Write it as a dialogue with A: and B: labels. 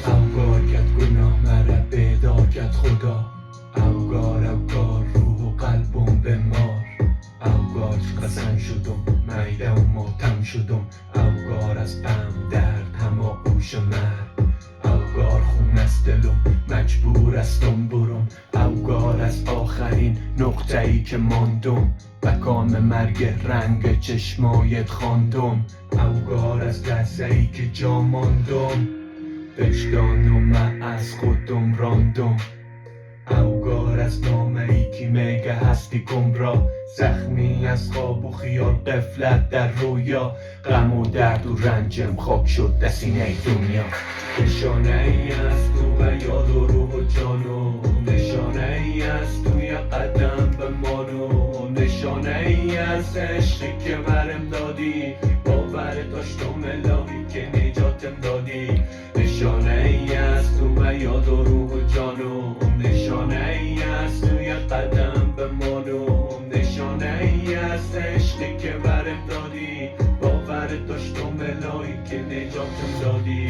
A: اوگار کت گناه مرا بیدار کت خدا. اوگار روح و قلبم بمار. اوگار قسم شدم میده و ماتم شدم. اوگار از غم درد همه قوش مرد. اوگار خون از دلم مجبور استم برم. اوگار از آخرین نقطه ای که ماندم. مکان مرگ رنگ چشمایت خواندم. اوگار از لحظه ای که جا ماندم. وجدانم من از خودم راندم. اوگار از نامه ای که میگه هستی گمراه. زخمی از خواب و خیال، غفلت در رویا. غم و درد و رنجم خاک شد در سینه دنیا. نشانه ای از تو و یاد و روح و جانو. نشانه ای از توی قدم به مانو. نشانه ای از عشقی که برم دادی. باور داشتم الهی که نجاتم دادی. نشانه ای از تو و یاد و روح و جانو. نشانه ای از توی قدم به مانو. نشانه ای از عشقی که برم دادی. باور داشتم الهی که نجاتم دادی.